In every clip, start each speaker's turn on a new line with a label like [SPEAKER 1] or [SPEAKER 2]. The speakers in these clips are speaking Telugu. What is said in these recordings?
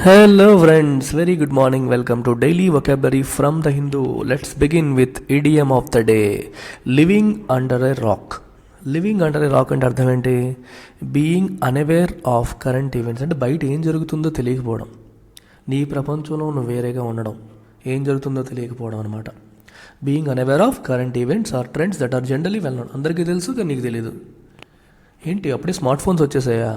[SPEAKER 1] Hello friends, very good morning. Welcome to Daily Vocabulary from the Hindu. Let's begin with idiom of the day. Living under a rock. Living under a rock అంటే అర్థం ఏంటి? Being unaware of current events అంటే బయట ఏం జరుగుతుందో తెలియకపోవడం, నీ ప్రపంచంలో నువ్వు వేరేగా ఉండడం, ఏం జరుగుతుందో తెలియకపోవడం అనమాట. Being unaware of current events or trends that are generally well known. అందరికీ తెలుసు కానీ నీకు తెలియదు. ఏంటి అప్పుడే స్మార్ట్ ఫోన్స్ వచ్చేసాయా?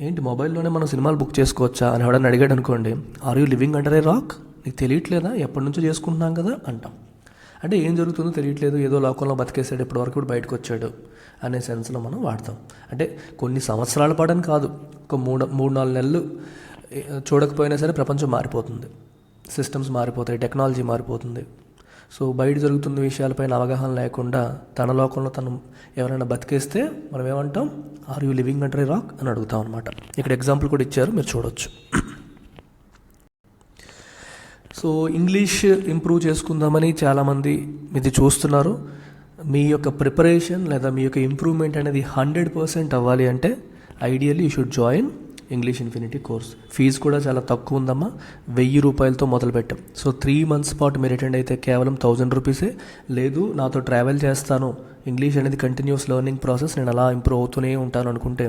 [SPEAKER 1] ఏంటి మొబైల్లోనే మనం సినిమాలు బుక్ చేసుకోవచ్చా అని ఎవడన్నా అడిగాడు అనుకోండి, are you living under a rock? నీకు తెలియట్లేదా? ఎప్పటి నుంచో చేసుకుంటున్నాం కదా అంటాం. అంటే ఏం జరుగుతుందో తెలియట్లేదు, ఏదో లోకంలో బతికేసాడు, ఇప్పటివరకు కూడా బయటకు వచ్చాడు అనే సెన్స్లో మనం వాడతాం. అంటే కొన్ని సంవత్సరాల పాటని కాదు, ఒక మూడు నాలుగు నెలలు చూడకపోయినా సరే ప్రపంచం మారిపోతుంది, సిస్టమ్స్ మారిపోతాయి, టెక్నాలజీ మారిపోతుంది. సో బయట జరుగుతున్న విషయాలపైన అవగాహన లేకుండా తన లోకంలో తను ఎవరైనా బతికేస్తే మనం ఏమంటాం? Are you living under a rock అని అడుగుతాం అనమాట. ఇక్కడ ఎగ్జాంపుల్ కూడా ఇచ్చారు, మీరు చూడొచ్చు. సో ఇంగ్లీష్ ఇంప్రూవ్ చేసుకుందామని చాలామంది ఇది చూస్తున్నారు. మీ యొక్క ప్రిపరేషన్ లేదా మీ యొక్క ఇంప్రూవ్మెంట్ అనేది 100% అవ్వాలి అంటే ideally you should join English infinity course. Fee కూడా చాలా తక్కువ ఉందమ్మా, 1000 రూపాయలతో మొదలుపెట్టాం. సో 3 months పాటు మీరు అటెండ్ అయితే కేవలం 1000 రూపీసే. లేదు నాతో ట్రావెల్ చేస్తాను, ఇంగ్లీష్ అనేది కంటిన్యూస్ లెర్నింగ్ ప్రాసెస్, నేను అలా ఇంప్రూవ్ అవుతూనే ఉంటాను అనుకుంటే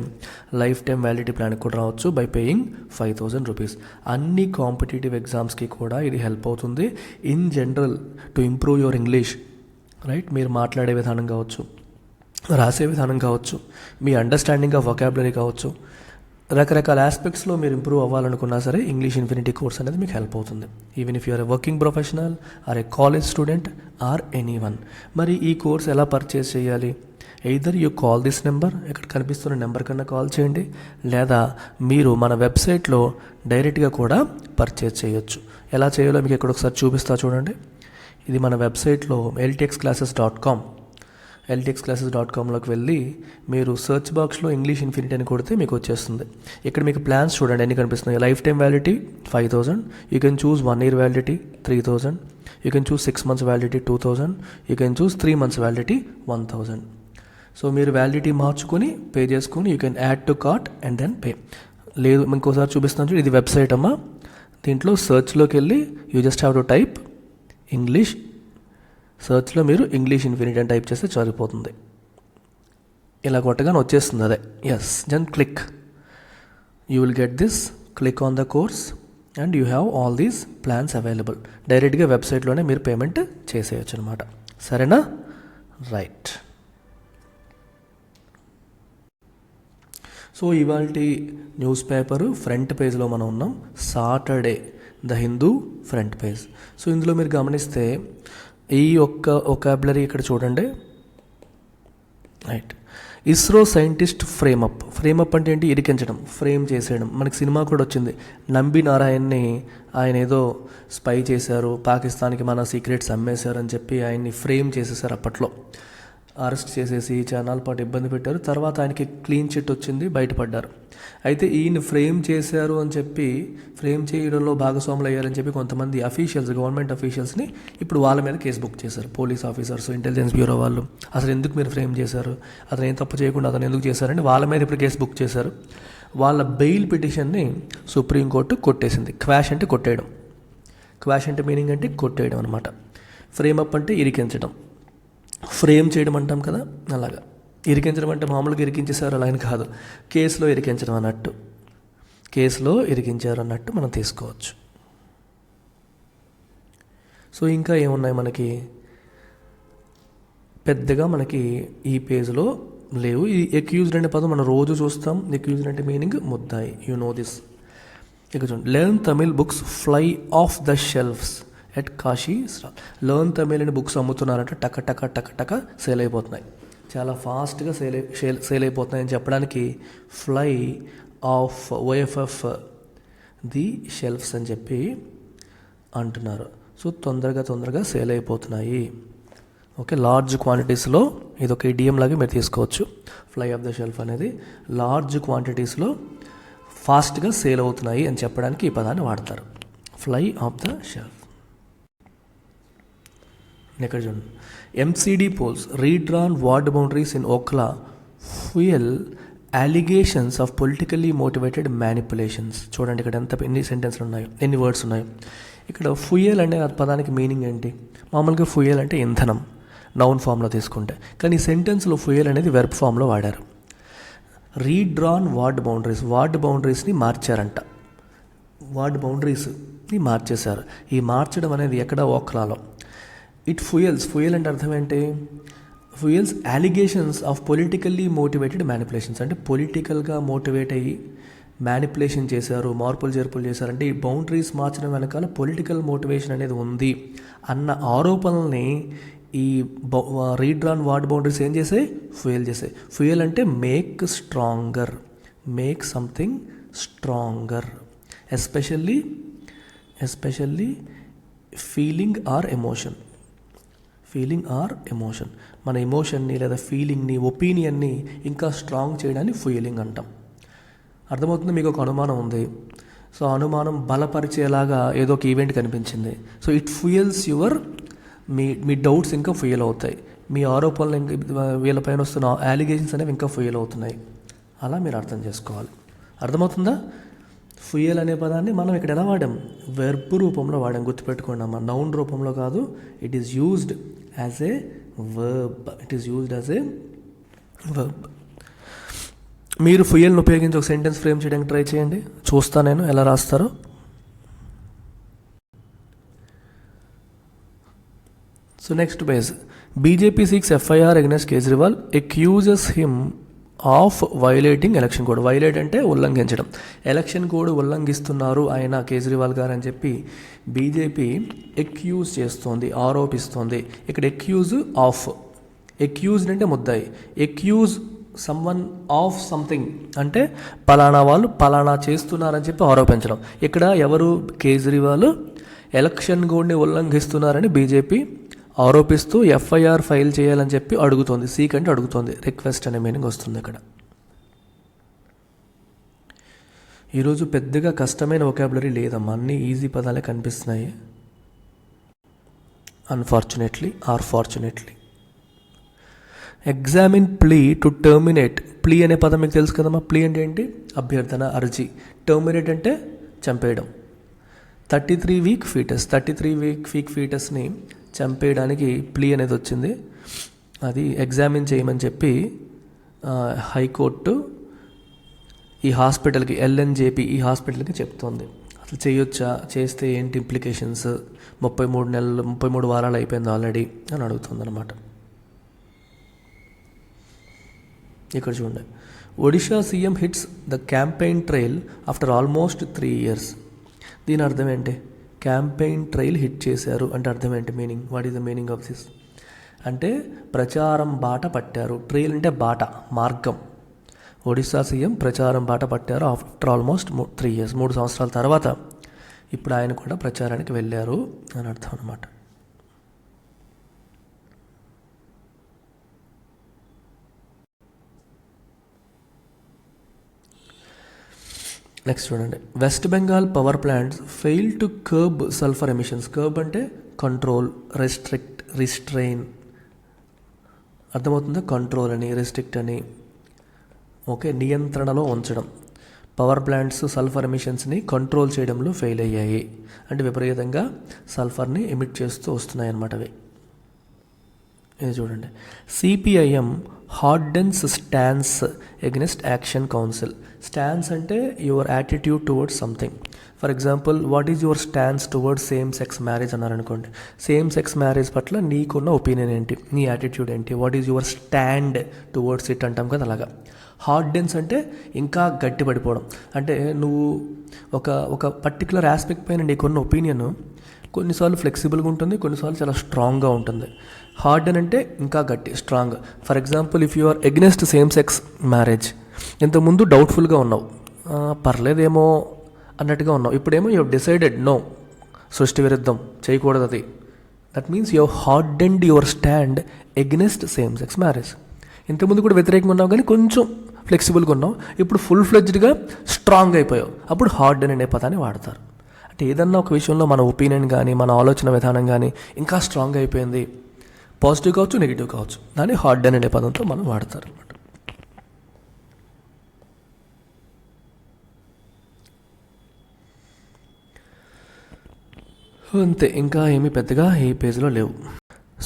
[SPEAKER 1] లైఫ్ టైం వ్యాలిడిటీ ప్లాన్కి కూడా రావచ్చు బై పేయింగ్ 5000 రూపీస్. అన్ని కాంపిటేటివ్ ఎగ్జామ్స్కి కూడా ఇది హెల్ప్ అవుతుంది. In general to improve your English, right? మీరు మాట్లాడే విధానం కావచ్చు, రాసే విధానం కావచ్చు, మీ అండర్స్టాండింగ్ ఆఫ్ వొకాబులరీ కావచ్చు, రకరకాల ఆస్పెక్ట్స్లో మీరు ఇంప్రూవ్ అవ్వాలనుకున్నా సరే ఇంగ్లీష్ ఇన్ఫినిటీ కోర్స్ అనేది మీకు హెల్ప్ అవుతుంది. Even if you're a working professional or a college student or anyone. మరి ఈ కోర్స్ ఎలా పర్చేస్ చేయాలి? Either you call this number, ఇక్కడ కనిపిస్తున్న నెంబర్ కన్నా కాల్ చేయండి, లేదా మీరు మన వెబ్సైట్లో డైరెక్ట్గా కూడా పర్చేస్ చేయొచ్చు. ఎలా చేయాలో మీకు ఇక్కడ ఒకసారి చూపిస్తా చూడండి. ఇది మన వెబ్సైట్లో ltxclasses.com, ltxclasses.comలోకి వెళ్ళి మీరు సెర్చ్ బాక్స్లో ఇంగ్లీష్ ఇన్ఫినిటీ అని కొడితే మీకు వచ్చేస్తుంది. ఇక్కడ మీకు ప్లాన్స్ చూడండి ఎన్ని కనిపిస్తున్నాయి. Life time validity 5000, you can choose 1 year validity 3000, you can choose 6 months validity 2000, you can choose 3 months validity 1000. So మీరు వ్యాలిడిటీ మార్చుకొని పే చేసుకొని you can add to cart and then pay. లేదు ఇంకోసారి చూపిస్తాను, ఇది వెబ్సైట్ అమ్మా. దీంట్లో సెర్చ్లోకి వెళ్ళి you just have to type English. సర్చ్లో మీరు ఇంగ్లీష్ ఇన్ఫినిటీ అని టైప్ చేస్తే సరిపోతుంది. ఇలా కొట్టగానే వచ్చేస్తుంది అదే. Yes, then click, you will get this. Click on the course and you have all these plans available. డైరెక్ట్గా వెబ్సైట్లోనే మీరు పేమెంట్ చేసేయచ్చు అనమాట. సరేనా? రైట్. సో ఇవాళ న్యూస్ పేపరు ఫ్రంట్ పేజ్లో మనం ఉన్నాం. Saturday the Hindu front page. So ఇందులో మీరు గమనిస్తే ఈ ఒక్క వొకాబులరీ ఇక్కడ చూడండి. Right. ISRO scientist frameup. Frameup అంటే ఏంటి? ఇరికించడం, ఫ్రేమ్ చేసేయడం. మనకి సినిమా కూడా వచ్చింది, నంబి నారాయణ్ని ఆయన ఏదో స్పై చేశారు, పాకిస్తాన్కి మన సీక్రెట్స్ అమ్మేశారు అని చెప్పి ఆయన్ని ఫ్రేమ్ చేసేసారు. అప్పట్లో అరెస్ట్ చేసేసి చానాల పాటు ఇబ్బంది పెట్టారు. తర్వాత ఆయనకి క్లీన్ చిట్ వచ్చింది, బయటపడ్డారు. అయితే ఈయన ఫ్రేమ్ చేశారు అని చెప్పి, ఫ్రేమ్ చేయడంలో భాగస్వాములు అయ్యారని చెప్పి కొంతమంది అఫీషియల్స్, గవర్నమెంట్ అఫీషియల్స్ని ఇప్పుడు వాళ్ళ మీద కేసు బుక్ చేశారు. పోలీస్ ఆఫీసర్స్, ఇంటెలిజెన్స్ బ్యూరో వాళ్ళు అసలు ఎందుకు మీరు ఫ్రేమ్ చేశారు, అతను ఏం తప్పు చేయకుండా అతను ఎందుకు చేశారని వాళ్ళ మీద ఇప్పుడు కేసు బుక్ చేశారు. వాళ్ళ బెయిల్ పిటిషన్ని సుప్రీంకోర్టు కొట్టేసింది. క్వాష్ అంటే కొట్టేయడం, క్వాష్ అంటే మీనింగ్ అంటే కొట్టేయడం అనమాట. ఫ్రేమ్ అప్ అంటే ఇరికించడం, ఫ్రేమ్ చేయడం అంటాం కదా, అలాగా. ఇరికించడం అంటే మామూలుగా ఇరికించేశారు అలా అని కాదు, కేసులో ఇరికించడం అన్నట్టు, కేసులో ఇరికించారు అన్నట్టు మనం తీసుకోవచ్చు. సో ఇంకా ఏమున్నాయి మనకి? పెద్దగా మనకి ఈ పేజ్లో లేవు. ఈ ఎక్యూజ్డ్ అనే పదం మనం రోజు చూస్తాం. ఎక్యూజ్డ్ అంటే మీనింగ్ ముద్దాయి, యూ నో దిస్. ఇక చూడండి, learn Tamil books fly off the shelves at Kashi. Learn Tamil అని బుక్స్ అమ్ముతున్నారంటే టక టక టక టక సేల్ అయిపోతున్నాయి, చాలా ఫాస్ట్గా సేల్ అయిపోతున్నాయి అని చెప్పడానికి fly of OFF the shelves అని చెప్పి అంటున్నారు. సో తొందరగా సేల్ అయిపోతున్నాయి. ఓకే, లార్జ్ క్వాంటిటీస్లో ఇది ఒక ఇడియం లాగా మీరు తీసుకోవచ్చు. ఫ్లై ఆఫ్ ద షెల్ఫ్ అనేది లార్జ్ క్వాంటిటీస్లో ఫాస్ట్గా సేల్ అవుతున్నాయి అని చెప్పడానికి ఈ పదాన్ని వాడతారు, ఫ్లై ఆఫ్ ద షెల్ఫ్. ఇక్కడ చూడండి, MCD polls redrawn ward boundaries in Okhla fuel allegations of politically motivated manipulations. చూడండి ఇక్కడ ఎన్ని సెంటెన్స్లు ఉన్నాయో, ఎన్ని వర్డ్స్ ఉన్నాయో. ఇక్కడ ఫ్యూయల్ అనే పదానికి మీనింగ్ ఏంటి? మామూలుగా ఫ్యూయల్ అంటే ఇంధనం, నౌన్ ఫామ్లో తీసుకుంటే. కానీ ఈ సెంటెన్స్లో ఫ్యూయల్ అనేది వెర్బ్ ఫామ్లో వాడారు. Redrawn ward boundaries, ward బౌండరీస్ని మార్చారంట. Ward బౌండరీస్ని మార్చేశారు. ఈ మార్చడం అనేది ఎక్కడ? ఓక్లాలో. ఇట్ ఫ్యూయల్స్, ఫ్యూయల్ అంటే అర్థం ఏంటి? Fuels allegations of politically motivated manipulations. అంటే పొలిటికల్గా మోటివేట్ అయ్యి మ్యానిపులేషన్ చేశారు, మార్పులు చేర్పులు చేశారు. అంటే ఈ బౌండరీస్ మార్చడం వెనకాల పొలిటికల్ మోటివేషన్ అనేది ఉంది అన్న ఆరోపణల్ని ఈ రీడ్రాన్ వార్డ్ బౌండరీస్ ఏం చేసాయి? ఫ్యూయల్ చేసాయి. ఫ్యూయల్ అంటే make stronger, make something stronger, especially feeling or emotion. Feeling or emotion, మన ఎమోషన్ని లేదా ఫీలింగ్ని, ఒపీనియన్ని ఇంకా స్ట్రాంగ్ చేయడాన్ని ఫ్యూయలింగ్ అంటాం. అర్థమవుతుంది? మీకు ఒక అనుమానం ఉంది, సో అనుమానం బలపరిచేలాగా ఏదో ఒక ఈవెంట్ కనిపించింది. So it fuels your, me doubts ఇంకా ఫ్యూయల్ అవుతాయి, మీ ఆరోపణలు ఇంకా వీళ్ళపైన వస్తున్న అలిగేషన్స్ అనేవి ఇంకా ఫ్యూయల్ అవుతున్నాయి. అలా మీరు అర్థం చేసుకోవాలి. అర్థమవుతుందా? ఫ్యూయల్ అనే పదాన్ని మనం ఇక్కడ ఎలా వాడాం? వెర్బ్ రూపంలో వాడాం. గుర్తుపెట్టుకోండి అమ్మా, నౌన్ రూపంలో కాదు. It is used as a verb. మీరు ఫ్యూయల్ని ఉపయోగించి ఒక సెంటెన్స్ ఫ్రేమ్ చేయడానికి ట్రై చేయండి, చూస్తా నేను ఎలా రాస్తారో. So next page. BJP seeks FIR against Kejriwal, accuses him of violating election code. Violate అంటే ఉల్లంఘించడం. ఎలక్షన్ కోడ్ ఉల్లంఘిస్తున్నారు ఆయన, కేజ్రీవాల్ గారు అని చెప్పి బీజేపీ అక్యూజ్ చేస్తోంది, ఆరోపిస్తోంది. ఇక్కడ అక్యూజ్ ఆఫ్, అక్యూజ్డ్ అంటే ముద్దాయి, అక్యూజ్ సమ్వన్ ఆఫ్ సంథింగ్ అంటే పలానా వాళ్ళు పలానా చేస్తున్నారని చెప్పి ఆరోపించడం. ఇక్కడ ఎవరు? కేజ్రీవాల్ ఎలక్షన్ కోడ్ని ఉల్లంఘిస్తున్నారని బీజేపీ ఆరోపిస్తూ FIR ఫైల్ చేయాలని చెప్పి అడుగుతోంది. సీక్ అంటే అడుగుతోంది, రిక్వెస్ట్ అనే మీనింగ్ వస్తుంది ఇక్కడ. ఈరోజు పెద్దగా కష్టమైన వొకాబులరీ లేదమ్మా, అన్నీ ఈజీ పదాలే కనిపిస్తున్నాయి. Unfortunately or fortunately. Examine plea to terminate. Plea అనే పదం మీకు తెలుసు కదమ్మా. ప్లీ అంటే ఏంటి? అభ్యర్థన, అర్జీ. టర్మినేట్ అంటే చంపేయడం. 33 వీక్ ఫీటస్ని చంపేయడానికి ప్లీ అనేది వచ్చింది. అది ఎగ్జామిన్ చేయమని చెప్పి హైకోర్టు ఈ హాస్పిటల్కి, LNJP ఈ హాస్పిటల్కి చెప్తోంది. అసలు చేయొచ్చా, చేస్తే ఏంటి ఇంప్లికేషన్స్, 33 వారాలు అయిపోయింది ఆల్రెడీ అని అడుగుతుంది అనమాట. ఇక్కడ చూడండి, Odisha CM hits the campaign trail after almost 3 years. దీని అర్థం ఏంటి? క్యాంపెయిన్ ట్రైల్ హిట్ చేశారు అంటే అర్థం ఏంటి? Meaning, what is the meaning of this? అంటే ప్రచారం బాట పట్టారు. ట్రైల్ అంటే బాట, మార్గం. ఒడిశా సీఎం ప్రచారం బాట పట్టారు ఆఫ్టర్ ఆల్మోస్ట్ 3 years, 3 సంవత్సరాల తర్వాత ఇప్పుడు ఆయన కూడా ప్రచారానికి వెళ్ళారు అని అర్థం అనమాట. నెక్స్ట్ చూడండి, west Bengal power plants fail to curb sulphur emissions. Curb అంటే కంట్రోల్, రెస్ట్రిక్ట్, రిస్ట్రెయిన్. అర్థమవుతుందా? కంట్రోల్ అని, రెస్ట్రిక్ట్ అని. ఓకే, నియంత్రణలో ఉంచడం. పవర్ ప్లాంట్స్ సల్ఫర్ ఎమిషన్స్ని కంట్రోల్ చేయడంలో ఫెయిల్ అయ్యాయి. అంటే విపరీతంగా సల్ఫర్ని ఎమిట్ చేస్తూ వస్తున్నాయి అన్నమాట అవి. ఇది చూడండి, CPIM hardens stance against action council. Stance అంటే your attitude towards something. For example, what is your stance towards same sex marriage అన్నారనుకోండి. సేమ్ సెక్స్ మ్యారేజ్ పట్ల నీకున్న ఒపీనియన్ ఏంటి, నీ యాటిట్యూడ్ ఏంటి, what is your stand towards it అంటాం కదా, అలాగా. హార్డెన్స్ అంటే ఇంకా గట్టి పడిపోవడం. అంటే నువ్వు ఒక పర్టికులర్ ఆస్పెక్ట్ పైన నీకున్న ఒపీనియన్ కొన్నిసార్లు ఫ్లెక్సిబుల్గా ఉంటుంది, కొన్నిసార్లు చాలా స్ట్రాంగ్గా ఉంటుంది. హార్డెన్ అంటే ఇంకా గట్టి, strong. For example, if you are against same sex marriage, ఇంతకుముందు డౌట్ఫుల్గా ఉన్నావు, పర్లేదేమో అన్నట్టుగా ఉన్నావు. ఇప్పుడేమో యూ హెవ్ డిసైడెడ్ నో, సృష్టి విరుద్ధం, చేయకూడదు అది. That means you have hardened your stand against same sex marriage. ఇంతకుముందు కూడా వ్యతిరేకంగా ఉన్నావు కానీ కొంచెం ఫ్లెక్సిబుల్గా ఉన్నావు, ఇప్పుడు ఫుల్ ఫ్లెడ్జ్డ్గా స్ట్రాంగ్ అయిపోయావు, అప్పుడు హార్డెన్ అనే పదాన్ని వాడతారు. అంటే ఏదన్నా ఒక విషయంలో మన ఒపీనియన్ కానీ మన ఆలోచన విధానం కానీ ఇంకా స్ట్రాంగ్ అయిపోయింది, పాజిటివ్ కావచ్చు, నెగిటివ్ కావచ్చు, దాన్ని హార్డెన్ అనే పదంతో మనం వాడతారు అన్నమాట. అంతే, ఇంకా ఏమీ పెద్దగా ఈ పేజ్లో లేవు.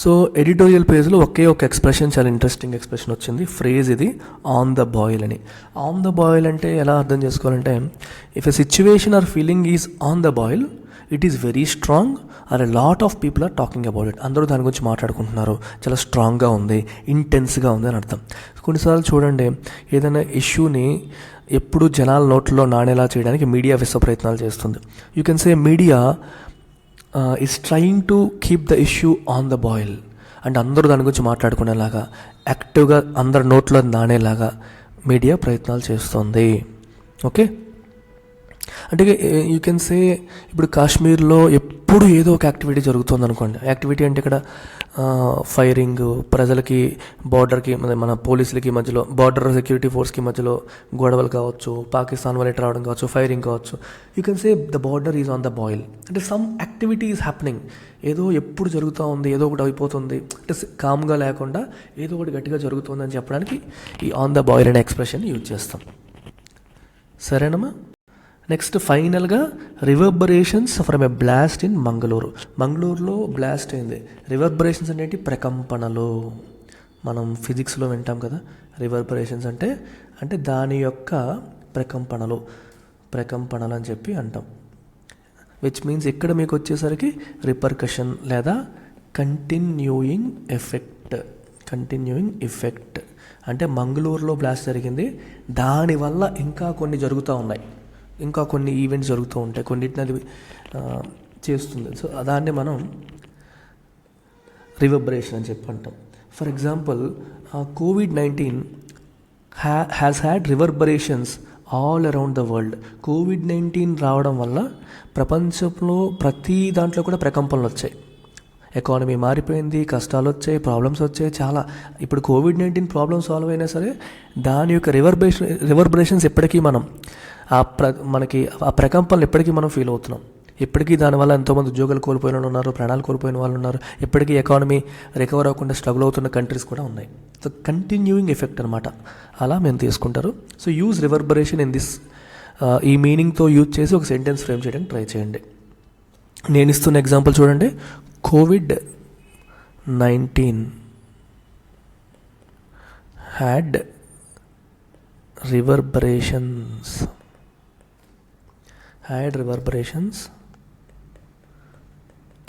[SPEAKER 1] సో ఎడిటోరియల్ పేజ్లో ఒకే ఒక ఎక్స్ప్రెషన్, చాలా ఇంట్రెస్టింగ్ ఎక్స్ప్రెషన్ వచ్చింది, ఫ్రేజ్ ఇది, ఆన్ ద బాయిల్ అని. ఆన్ ద బాయిల్ అంటే ఎలా అర్థం చేసుకోవాలంటే, if a situation or feeling is on the boil, it is very strong or a lot of people are talking about it. అందరూ దాని గురించి మాట్లాడుకుంటున్నారు, చాలా స్ట్రాంగ్గా ఉంది, ఇంటెన్స్గా ఉంది అని అర్థం. కొన్నిసార్లు చూడండి, ఏదైనా ఇష్యూని ఎప్పుడు జనాల నోట్లో నాణేలా చేయడానికి మీడియా విశ్వ ప్రయత్నాలు చేస్తుంది. You can say media is trying to keep the issue on the boil. And అందరూ దాని గురించి మాట్లాడుకునేలాగా, యాక్టివ్గా అందరి నోట్లో నానేలాగా మీడియా ప్రయత్నాలు చేస్తుంది. ఓకే, అంటే యూ కెన్ సే ఇప్పుడు కాశ్మీర్లో ఎప్పుడు ఏదో ఒక యాక్టివిటీ జరుగుతుంది అనుకోండి. యాక్టివిటీ అంటే ఇక్కడ ఫైరింగ్, ప్రజలకి బార్డర్కి, మన పోలీసులకి మధ్యలో, బార్డర్ సెక్యూరిటీ ఫోర్స్కి మధ్యలో గొడవలు కావచ్చు, పాకిస్తాన్ వాళ్ళు రావడం కావచ్చు, ఫైరింగ్ కావచ్చు. You can say the border is on the boil. అంటే సమ్ యాక్టివిటీ ఈజ్ హ్యాపెనింగ్, ఏదో ఎప్పుడు జరుగుతూ ఉంది, ఏదో ఒకటి అయిపోతుంది, అంటే కామ్గా లేకుండా ఏదో ఒకటి గట్టిగా జరుగుతుంది అని చెప్పడానికి ఈ ఆన్ ద బాయిల్ అనే ఎక్స్ప్రెషన్ యూజ్ చేస్తాం. సరేనమ్మా. నెక్స్ట్ ఫైనల్గా reverberations from a blast in Mangaluru. మంగళూరులో బ్లాస్ట్ అయింది. రివర్బరేషన్స్ అనేవి ప్రకంపనలు. మనం ఫిజిక్స్లో వింటాం కదా, రివర్బరేషన్స్ అంటే దాని యొక్క ప్రకంపనలు అని చెప్పి అంటాం. విచ్ మీన్స్ ఇక్కడ మీకు వచ్చేసరికి రిపర్కషన్ లేదా కంటిన్యూయింగ్ ఎఫెక్ట్. అంటే మంగళూరులో బ్లాస్ట్ జరిగింది, దానివల్ల ఇంకా కొన్ని జరుగుతూ ఉన్నాయి, ఇంకా కొన్ని ఈవెంట్స్ జరుగుతూ ఉంటాయి, కొన్నిటిని అది చేస్తుంది. సో దాన్ని మనం రివర్బరేషన్ అని చెప్పి అంటాం. For example, COVID-19 has had reverberations all around the world. COVID-19 రావడం వల్ల ప్రపంచంలో ప్రతి దాంట్లో కూడా ప్రకంపనలు వచ్చాయి. ఎకానమీ మారిపోయింది, కష్టాలు వచ్చాయి, ప్రాబ్లమ్స్ వచ్చాయి చాలా. ఇప్పుడు COVID-19 ప్రాబ్లమ్ సాల్వ్ అయినా సరే దాని యొక్క రివర్బరేషన్స్ ఎప్పటికీ మనం మనకి ఆ ప్రకంపనలు ఎప్పటికీ మనం ఫీల్ అవుతున్నాం. ఇప్పటికీ దానివల్ల ఎంతోమంది ఉద్యోగాలు కోల్పోయిన వాళ్ళు ఉన్నారు, ప్రాణాలు కోల్పోయిన వాళ్ళు ఉన్నారు, ఎప్పటికీ ఎకానమీ రికవర్ అవ్వకుండా స్ట్రగుల్ అవుతున్న కంట్రీస్ కూడా ఉన్నాయి. సో కంటిన్యూయింగ్ ఎఫెక్ట్ అనమాట, అలా మేము తీసుకుంటారు. So use reverberation in this, ఈ మీనింగ్తో యూజ్ చేసి ఒక సెంటెన్స్ ఫ్రేమ్ చేయడానికి ట్రై చేయండి. నేను ఇస్తున్న ఎగ్జాంపుల్ చూడండి. COVID-19 had reverberations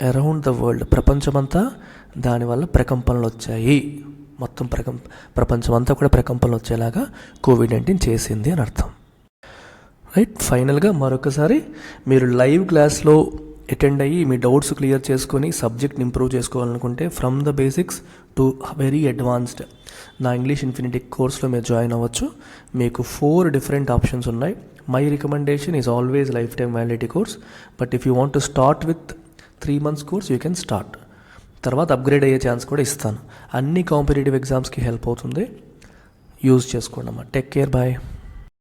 [SPEAKER 1] around the world. ప్రపంచమంతా దానివల్ల ప్రకంపనలు వచ్చాయి. మొత్తం ప్రపంచమంతా కూడా ప్రకంపనలు వచ్చేలాగా COVID-19 చేసింది అని అర్థం. రైట్. ఫైనల్గా మరొకసారి మీరు లైవ్ క్లాస్లో అటెండ్ అయ్యి మీ డౌట్స్ క్లియర్ చేసుకొని సబ్జెక్ట్ని ఇంప్రూవ్ చేసుకోవాలనుకుంటే from the basics to very advanced నా ఇంగ్లీష్ ఇన్ఫినిటీ కోర్స్లో మీరు జాయిన్ అవ్వచ్చు. మీకు 4 డిఫరెంట్ ఆప్షన్స్ ఉన్నాయి. My recommendation is always life time validity course, but if you want to start with 3 months course you can start. తర్వాత అప్గ్రేడ్ అయ్యే ఛాన్స్ కూడా ఇస్తాను. అన్ని కాంపిటేటివ్ ఎగ్జామ్స్కి హెల్ప్ అవుతుంది. యూజ్ చేసుకోండి అమ్మా. Take care, bye.